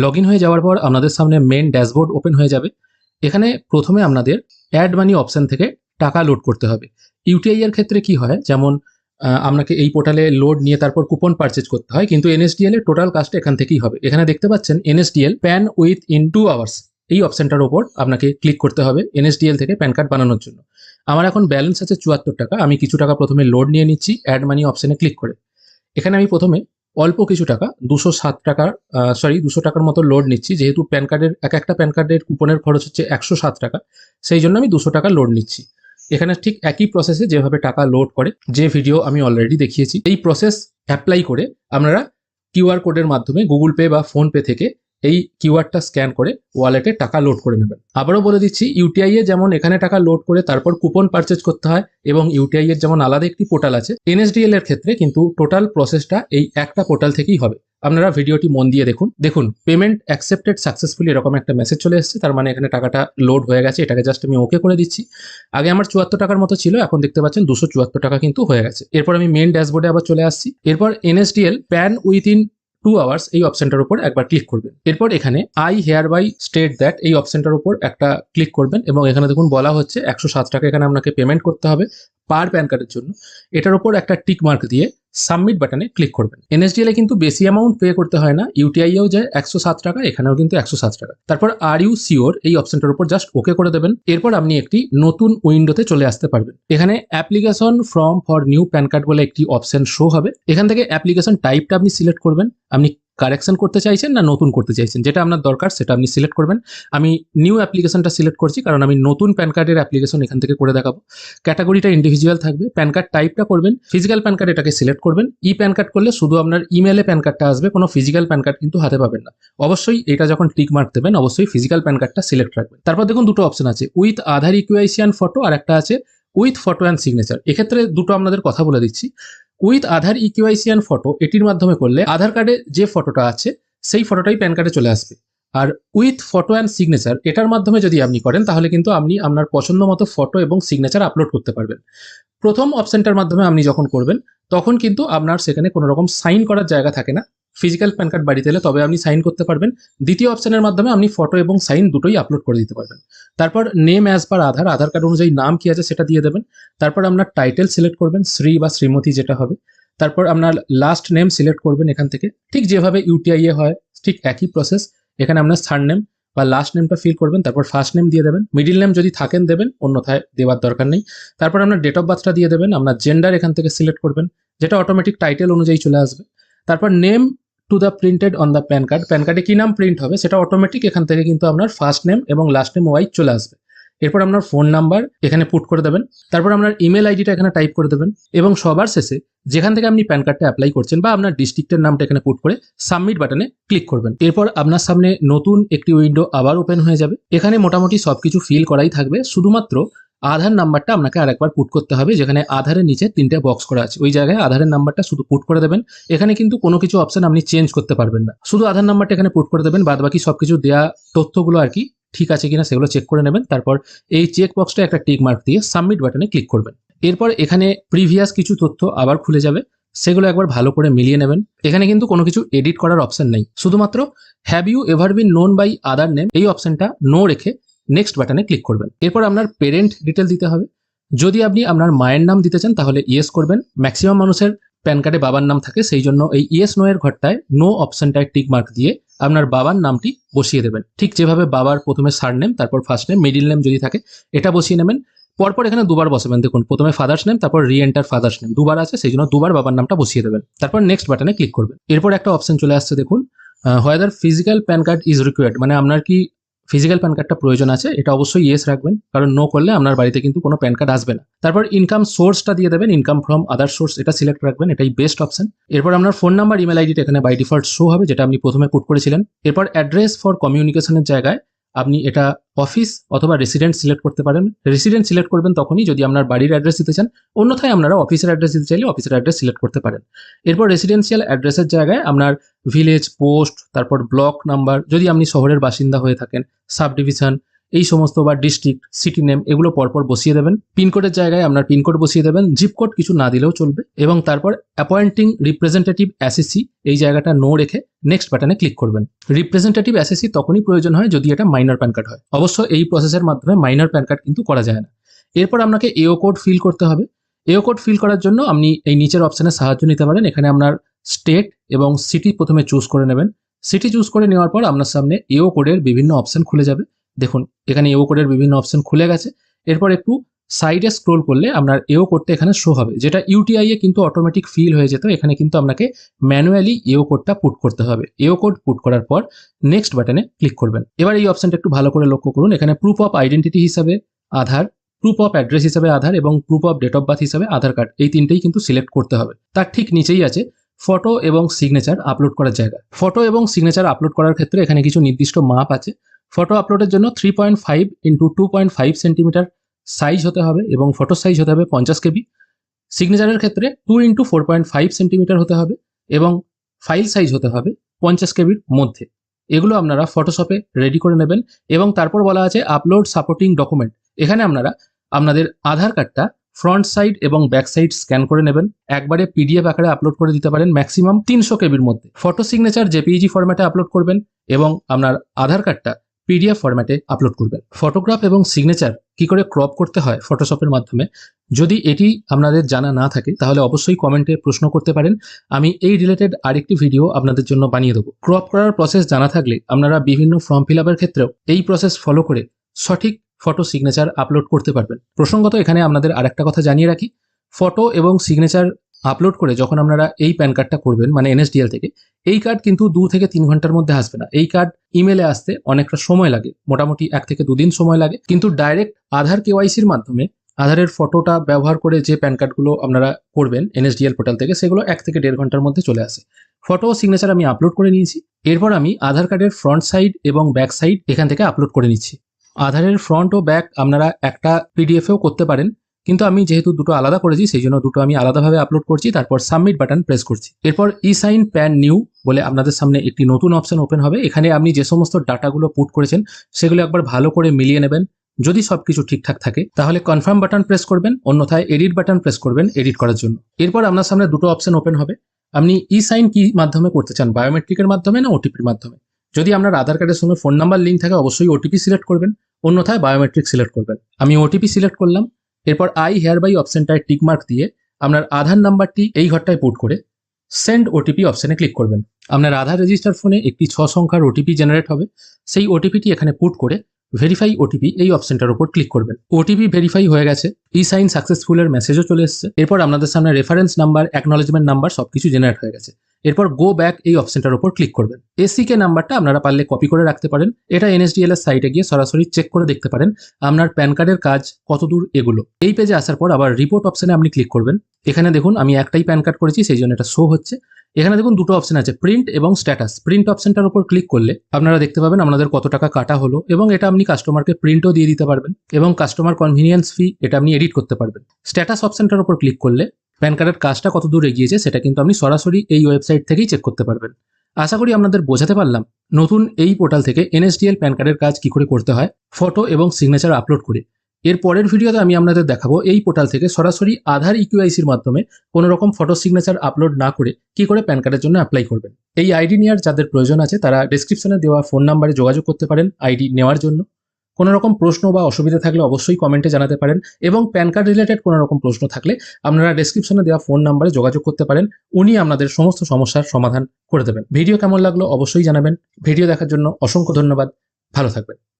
Log in হয়ে যাওয়ার পর আপনাদের সামনে মেন ড্যাশবোর্ড ওপেন হয়ে যাবে। এখানে প্রথমে আপনাদের অ্যাড মানি অপশন থেকে টাকা লোড করতে হবে। ইউটিআই এর ক্ষেত্রে কি হয়, যেমন আপনাকে এই পোর্টালে লোড নিয়ে তারপর কুপন পারচেজ করতে হয়, কিন্তু এনএসডিএল এর টোটাল কাজটা এখান থেকেই হবে। এখানে দেখতে পাচ্ছেন NSDL pan with in 2 hours, এই অপশনটার ওপর আপনাকে ক্লিক করতে হবে এনএসডিএল থেকে প্যান কার্ড বানানোর জন্য। আমার এখন ব্যালেন্স আছে 74 টাকা। আমি কিছু টাকা প্রথমে লোড নিয়ে নিচ্ছি অ্যাড মানি অপশনে ক্লিক করে। এখানে আমি প্রথমে অল্প কিছু টাকা 207 টাকার 200 টাকার মতো লোড নিচ্ছি, যেহেতু প্যান কার্ডের একটা প্যান কার্ডের কুপনের খরচ হচ্ছে 107 টাকা, সেই জন্য আমি 200 টাকা লোড নিচ্ছি। এখানে ঠিক একই প্রসেসে যেভাবে টাকা লোড করে, যে ভিডিও আমি অলরেডি দেখিয়েছি, এই প্রসেস অ্যাপ্লাই করে আপনারা কিউআর কোডের মাধ্যমে গুগল পে বা ফোন পে থেকে এই কিউআরটা স্ক্যান করে ওয়ালেটে টাকা লোড করে নেবেন। আবারও বলে দিচ্ছি, ইউটিআই এ যেমন এখানে টাকা লোড করে তারপর কুপন পারচেজ করতে হয়, এবং ইউটিআই এর যেমন আলাদা একটি পোর্টাল আছে, এনএসডিএল এর ক্ষেত্রে কিন্তু টোটাল প্রসেসটা এই একটা পোর্টাল থেকেই হবে। আপনারা ভিডিওটি মন দিয়ে দেখুন পেমেন্ট অ্যাকসেপ্টেড সাকসেসফুলি এরকম একটা মেসেজ চলে এসেছে, তার মানে এখানে টাকাটা লোড হয়ে গেছে। এটাকে জাস্ট আমি ওকে করে দিচ্ছি। আগে আমার 74 টাকার মতো ছিল, এখন দেখতে পাচ্ছেন 274 টাকা কিন্তু হয়ে গেছে। এরপর আমি মেন ড্যাশবোর্ডে আবার চলে আসছি। এরপর এনএসডিএল প্যান উইথিন 2 আওয়ার্স এই অপশনটার উপর একবার ক্লিক করবেন। এরপর এখানে I hereby state that এই অপশনটার উপর একটা ক্লিক করবেন, এবং এখানে দেখুন বলা হচ্ছে 107 টাকা এখানে আপনাকে পেমেন্ট করতে হবে পার প্যান কার্ডের জন্য। এটার উপর একটা টিক মার্ক দিয়ে সাবমিট বাটনে ক্লিক করবেন। এনএসডিএল এ কিন্তু বেশি অ্যামাউন্ট পে করতে হয় না, ইউটিআই এও যায় 107 টাকা, এখানেও কিন্তু 107 টাকা। তারপর আর ইউ সিওর এই অপশনটার উপর জাস্ট ওকে করে দেবেন। এরপর আপনি একটি নতুন উইন্ডোতে চলে আসতে পারবেন। এখানে application form for new pan card বলে একটি অপশন শো হবে। এখান থেকে অ্যাপ্লিকেশন টাইপটা আপনি সিলেক্ট করবেন, আপনি কারেকশন করতে চাইছেন না নতুন করতে চাইছেন, যেটা আপনার দরকার সেটা আপনি সিলেক্ট করবেন। আমি নিউ অ্যাপ্লিকেশনটা সিলেক্ট করছি, কারণ আমি নতুন প্যান কার্ডের অ্যাপ্লিকেশন এখান থেকে করে দেখাবো। ক্যাটাগরিটা ইন্ডিভিজুয়াল থাকবে। প্যান কার্ড টাইপটা করবেন ফিজিক্যাল প্যান কার্ড, এটাকে সিলেক্ট করবেন। ই প্যান কার্ড করলে শুধু আপনার ইমেলে প্যান কার্ডটা আসবে, কোনো ফিজিক্যাল প্যান কার্ড কিন্তু হাতে পাবেন না। অবশ্যই এটা যখন টিক মার্ক দেবেন অবশ্যই ফিজিক্যাল প্যান কার্ডটা সিলেক্ট রাখবেন। তারপর দেখুন দুটো অপশন আছে, উইথ আধার ইকুয়েশন ফটো, আর একটা আছে উইথ ফটো অ্যান্ড সিগনেচার। এক্ষেত্রে দুটো আপনাদের কথা বলে দিচ্ছি। উইথ আধার ইকুয়েশন ফটো এটির মাধ্যমে করলে আধার কার্ডে যে ফটোটা আছে সেই ফটোটাই প্যান কার্ডে চলে আসবে। আর উইথ ফটো অ্যান্ড সিগনেচার এটার মাধ্যমে যদি আপনি করেন, তাহলে কিন্তু আপনি আপনার পছন্দ মতো ফটো এবং সিগনেচার আপলোড করতে পারবেন। প্রথম অপশনটার মাধ্যমে আপনি যখন করবেন তখন কিন্তু আপনার সেখানে কোনো রকম সাইন করার জায়গা থাকে না। ফিজিক্যাল প্যান কার্ড বাড়িতে এলে তবে আপনি সাইন করতে পারবেন। দ্বিতীয় অপশনের মাধ্যমে আপনি ফটো এবং সাইন দুটোই আপলোড করে দিতে পারবেন। তারপর নেম অ্যাজ পার আধার কার্ড অনুযায়ী নাম কি আছে সেটা দিয়ে দেবেন। তারপর আপনার টাইটেল সিলেক্ট করবেন, শ্রী বা শ্রীমতী যেটা হবে। তারপর আপনার লাস্ট নেম সিলেক্ট করবেন এখান থেকে, ঠিক যেভাবে ইউটিআই এ হয় ঠিক একই প্রসেস। এখানে আপনার থার্ড নেম বা লাস্ট নেমটা ফিল করবেন, তারপর ফার্স্ট নেম দিয়ে দেবেন, মিডিল নেম যদি থাকেন দেবেন, অন্যথায় দেওয়ার দরকার নেই। তারপর আপনার ডেট অফ বার্থটা দিয়ে দেবেন, আপনার জেন্ডার এখান থেকে সিলেক্ট করবেন, যেটা অটোমেটিক টাইটেল অনুযায়ী চলে আসবে। তারপর name to the printed on the pan card, pan কার্ডে কি নাম প্রিন্ট হবে সেটা অটোমেটিক এখান থেকে কিন্তু আপনার ফার্স্ট নেম এবং লাস্ট নেম ওয়াইজ চলে আসবে। এরপর আপনার ফোন নাম্বার এখানে পুট করে দেবেন, তারপর আপনার ইমেল আইডিটা এখানে টাইপ করে দেবেন, এবং সবার শেষে যেখান থেকে আপনি প্যান কার্ডটা অ্যাপ্লাই করছেন বা আপনার ডিস্ট্রিক্টের নামটা এখানে পুট করে সাবমিট বাটনে ক্লিক করবেন। এরপর আপনার সামনে নতুন একটি উইন্ডো আবার ওপেন হয়ে যাবে। এখানে মোটামুটি সবকিছু ফিল করাই থাকবে, শুধুমাত্র আধার নাম্বারটা আপনাকে আরেকবার পুট করতে হবে। যেখানে আধারের নিচে 3টে বক্স করা আছে, ওই জায়গায় আধারের নাম্বারটা শুধু পুট করে দেবেন। এখানে কিন্তু কোনো কিছু অপশন আপনি চেঞ্জ করতে পারবেন না, শুধু আধার নাম্বারটা এখানে পুট করে দেবেন। বাদ বাকি সবকিছু দেওয়া তথ্যগুলো আর কি ঠিক আছে কিনা সেগুলো চেক করে নেবেন। তারপর এই চেক বক্সটা একটা টিক মার্ক দিয়ে সাবমিট বাটনে ক্লিক করবেন। এরপর এখানে প্রিভিয়াস কিছু তথ্য আবার খুলে যাবে, সেগুলো একবার ভালো করে মিলিয়ে নেবেন। এখানে কিন্তু কোনো কিছু এডিট করার অপশন নেই, শুধুমাত্র have you ever been known by other name এই অপশনটা নো রেখে নেক্সট বাটনে ক্লিক করবেন। এরপর আপনার পেরেন্ট ডিটেল দিতে হবে। যদি আপনি আপনার মায়ের নাম দিতে চান তাহলে ইয়েস করবেন। ম্যাক্সিমাম মানুষের প্যান কার্ডে বাবার নাম থাকে, সেই জন্য এই ইয়েস নো এর ঘরটায় নো অপশনটায় টিক মার্ক দিয়ে আপনার বাবার নামটি বসিয়ে দেবেন। ঠিক যেভাবে বাবার প্রথমে সারনেম, তারপর ফার্স্ট নেম, মিডিল নেম যদি থাকে এটা বসিয়ে নেবেন। পরপর এখানে দুবার বসাবেন, দেখুন প্রথমে ফাদার্স নেম, তারপর রি এন্টার ফাদার্স নেম দুবার আছে, সেই জন্য দুবার বাবার নামটা বসিয়ে দেবেন। তারপর নেক্সট বাটনে ক্লিক করবেন। এরপর একটা অপশন চলে আসছে, দেখুন whether physical pan card is required, মানে আপনার কি ফিজিক্যাল প্যান কার্ডটা প্রয়োজন আছে, এটা অবশ্যই ইয়েস রাখবেন, কারণ নো করলে আপনার বাড়িতে কিন্তু কোনো প্যান কার্ড আসবে না। তারপর ইনকাম সোর্সটা দিয়ে দেবেন, ইনকাম ফ্রম আদার সোর্স এটা সিলেক্ট রাখবেন, এটাই বেস্ট অপশন। এরপর আপনার ফোন নাম্বার ইমেল আইডিটা এখানে বাই ডিফল্ট শো হবে, যেটা আপনি প্রথমে পুট করেছিলেন। এরপর অ্যাড্রেস ফর কমিউনিকেশনের জায়গায় আপনি এটা অফিস অথবা রেসিডেন্ট সিলেক্ট করতে পারেন। রেসিডেন্ট সিলেক্ট করবেন তখনই যদি আপনার বাড়ির অ্যাড্রেস দিতে চান, অন্যথায় আপনারা অফিসের অ্যাড্রেস দিতে চাইলে অফিসের অ্যাড্রেস সিলেক্ট করতে পারেন। এরপর রেসিডেন্সিয়াল অ্যাড্রেসের জায়গায় আপনার ভিলেজ, পোস্ট, তারপর ব্লক নাম্বার যদি আপনি শহরের বাসিন্দা হয়ে থাকেন, সাব ডিভিশন, এই সমস্ত বা ডিস্ট্রিক্ট, সিটি নেম এগুলো পরপর বসিয়ে দেবেন। পিনকোডের জায়গায় আপনার পিনকোড বসিয়ে দেবেন, জিপ কোড কিছু না দিলেও চলবে, এবং তারপর অ্যাপয়েন্টিং রিপ্রেজেন্টেটিভ অ্যাসেসি এই জায়গাটা নো রেখে নেক্সট বাটনে ক্লিক করবেন। রিপ্রেজেন্টেটিভ অ্যাসেসি তখনই প্রয়োজন হয় যদি এটা মাইনর প্যান কার্ড হয়। অবশ্য এই প্রসেসের মাধ্যমে মাইনর প্যান কার্ড কিন্তু করা যায় না। এরপর আপনাকে এও কোড ফিল করতে হবে। এও কোড ফিল করার জন্য আপনি এই নিচের অপশানে সাহায্য নিতে পারেন। এখানে আপনার স্টেট এবং সিটি প্রথমে চুজ করে নেবেন। সিটি চুজ করে নেওয়ার পর আপনার সামনে এও কোডের বিভিন্ন অপশন খুলে যাবে। দেখুন এখানে এও কোডের বিভিন্ন অপশন খুলে গেছে। এরপর একটু সাইডে স্ক্রোল করলে আপনার এও কোডটা এখানে শো হবে, যেটা ইউটিআই এ কিন্তু অটোমেটিক ফিল হয়ে যেত। এখানে কিন্তু আপনাকে ম্যানুয়ালি এও কোডটা পুট করতে হবে। এও কোড পুট করার পর নেক্সট বাটনে ক্লিক করবেন। এবার এই অপশনটা একটু ভালো করে লক্ষ্য করুন। এখানে প্রুফ অফ আইডেন্টিটি হিসাবে আধার, প্রুফ অফ অ্যাড্রেস হিসাবে আধার এবং proof of date of birth হিসাবে আধার কার্ড, এই তিনটেই কিন্তু সিলেক্ট করতে হবে। তার ঠিক নিচেই আছে ফটো এবং সিগনেচার আপলোড করার জায়গা। ফটো এবং সিগনেচার আপলোড করার ক্ষেত্রে এখানে কিছু নির্দিষ্ট মাপ আছে। ফটো আপলোডের জন্য 3.5 ইন্টু 2.5 সেন্টিমিটার সাইজ হতে হবে এবং ফটো সাইজ হতে হবে 50 কেবি। সিগনেচারের ক্ষেত্রে 2 ইন্টু 4.5 সেন্টিমিটার হতে হবে এবং ফাইল সাইজ হতে হবে 50 কেবির মধ্যে। এগুলো আপনারা ফটোশপে রেডি করে নেবেন। এবং তারপর বলা আছে আপলোড সাপোর্টিং ডকুমেন্ট। এখানে আপনারা আপনাদের আধার কার্ডটা ফ্রন্ট সাইড এবং ব্যাক সাইড স্ক্যান করে নেবেন। একবারে পিডিএফ আকারে আপলোড করে দিতে পারেন ম্যাক্সিমাম 300 কেবির মধ্যে। ফটো সিগনেচার জেপিইজি ফরম্যাটে আপলোড করবেন এবং আপনার আধার কার্ডটা পিডিএফ ফরম্যাটে আপলোড করবেন। ফটোগ্রাফ এবং সিগনেচার কি করে ক্রপ করতে হয় ফটোশপের মাধ্যমে, যদি এটি আপনাদের জানা না থাকে তাহলে অবশ্যই কমেন্টে প্রশ্ন করতে পারেন। আমি এই রিলেটেড আরেকটি ভিডিও আপনাদের জন্য বানিয়ে দেবো। ক্রপ করার প্রসেস জানা থাকলে আপনারা বিভিন্ন ফর্ম ফিল আপের ক্ষেত্রেও এই প্রসেস ফলো করে সঠিক ফটো সিগনেচার আপলোড করতে পারবেন। প্রসঙ্গত এখানে আপনাদের আরেকটা কথা জানিয়ে রাখি, ফটো এবং সিগনেচার আপলোড করে যখন আপনারা এই প্যান কার্ডটা করবেন মানে এনএসডিএল থেকে, এই কার্ড কিন্তু 2 থেকে 3 ঘন্টার মধ্যে আসবে না। এই কার্ড ইমেলে আসতে অনেকটা সময় লাগে, মোটামুটি 1 থেকে 2 দিন সময় লাগে। কিন্তু ডাইরেক্ট আধার কেওয়াইসির মাধ্যমে আধারের ফটোটা ব্যবহার করে যে প্যান কার্ডগুলো আপনারা করবেন এনএসডিএল পোর্টাল থেকে, সেগুলো 1 থেকে 1.5 ঘন্টার মধ্যে চলে আসে। ফটো ও সিগনেচার আমি আপলোড করে নিয়েছি। এরপর আমি আধার কার্ডের ফ্রন্ট সাইড এবং ব্যাক সাইড এখান থেকে আপলোড করে নিচ্ছি। আধারের ফ্রন্ট ও ব্যাক আপনারা একটা পিডিএফেও করতে পারেন, কিন্তু আমি যেহেতু দুটো আলাদা করেছি সেই জন্য দুটো আমি আলাদাভাবে আপলোড করছি। তারপর সাবমিট বাটন প্রেস করছি। এরপর ই সাইন প্যান নিউ বলে আপনাদের সামনে একটি নতুন অপশন ওপেন হবে। এখানে আপনি যে সমস্ত ডাটাগুলো পুট করেছেন সেগুলো একবার ভালো করে মিলিয়ে নেবেন। যদি সবকিছু ঠিকঠাক থাকে তাহলে কনফার্ম বাটন প্রেস করবেন, অন্যথায় এডিট বাটন প্রেস করবেন এডিট করার জন্য। এরপর আপনার সামনে দুটো অপশন ওপেন হবে। আপনি ই সাইন কি মাধ্যমে করতে চান, বায়োমেট্রিকের মাধ্যমে না ওটিপির মাধ্যমে? যদি আপনার আধার কার্ডের সঙ্গে ফোন নাম্বার লিঙ্ক থাকে অবশ্যই ওটিপি সিলেক্ট করবেন, অন্যথায় বায়োমেট্রিক সিলেক্ট করবেন। আমি ওটিপি সিলেক্ট করলাম। এরপর আই হেয়ার বাই অপশনটায় টিক মার্ক দিয়ে আপনার আধার নাম্বারটি এই ঘরটায় পুট করে সেন্ড ওটিপি অপশনে ক্লিক করবেন। আপনার আধার রেজিস্টার ফোনে একটি 6 সংখ্যার ওটিপি জেনারেট হবে। সেই ওটিপিটি এখানে পুট করে ভেরিফাই ওটিপি এই অপশনটার উপর ক্লিক করবেন। ওটিপি ভেরিফাই হয়ে গেছে, ই সাইন সাকসেসফুলের মেসেজও চলে এসেছে। এরপর আপনাদের সামনে রেফারেন্স নাম্বার, অ্যাকনলেজমেন্ট নাম্বার সবকিছু জেনারেট হয়ে গেছে। এরপর গো ব্যাক এই অপশনটার উপর ক্লিক করবেন। এসিকে নাম্বারটা আপনারা পারলে কপি করে রাখতে পারেন। এটা এনএসডিএল এর সাইটে গিয়ে সরাসরি চেক করে দেখতে পারেন আপনার প্যান কার্ডের কাজ কতদূর এগুলো। এই পেজে আসার পর আবার রিপোর্ট অপশনে আপনি ক্লিক করবেন। এখানে দেখুন আমি একটাই প্যান কার্ড করেছি সেই জন্য এটা শো হচ্ছে। এখানে দেখুন দুটো অপশন আছে, প্রিন্ট এবং স্ট্যাটাস। প্রিন্ট অপশনটার উপর ক্লিক করলে আপনারা দেখতে পাবেন আপনাদের কত টাকা কাটা হলো, এবং এটা আপনি কাস্টমারকে প্রিন্টও দিয়ে দিতে পারবেন এবং কাস্টমার কনভিনিয়েন্স ফি এটা আপনি এডিট করতে পারবেন। স্ট্যাটাস অপশনটার উপর ক্লিক করলে প্যান কার্ডের কাজটা কত দূর এগিয়েছে সেটা কিন্তু আপনি সরাসরি এই ওয়েবসাইট থেকেই চেক করতে পারবেন। আশা করি আপনাদের বোঝাতে পারলাম নতুন এই পোর্টাল থেকে এনএসডিএল প্যান কার্ডের কাজ কি করে করতে হয় ফটো এবং সিগনেচার আপলোড করে। এর পরের ভিডিওতে আমি আপনাদের দেখাবো এই পোর্টাল থেকে সরাসরি আধার ইকিউআইসির মাধ্যমে কোনো রকম ফটো সিগনেচার আপলোড না করে কি করে প্যান কার্ডের জন্য অ্যাপ্লাই করবেন। এই আইডি নেওয়ার যাদের প্রয়োজন আছে তারা ডেসক্রিপশনে দেওয়া ফোন নাম্বারে যোগাযোগ করতে পারেন আইডি নেওয়ার জন্য। কোনো রকম প্রশ্ন বা অসুবিধা থাকলে অবশ্যই কমেন্টে জানাতে পারেন, এবং প্যান কার্ড রিলেটেড কোনো রকম প্রশ্ন থাকলে আপনারা ডেসক্রিপশনে দেওয়া ফোন নাম্বারে যোগাযোগ করতে পারেন। উনি আপনাদের সমস্ত সমস্যার সমাধান করে দেবেন। ভিডিও কেমন লাগলো অবশ্যই জানাবেন। ভিডিও দেখার জন্য অসংখ্য ধন্যবাদ। ভালো থাকবেন।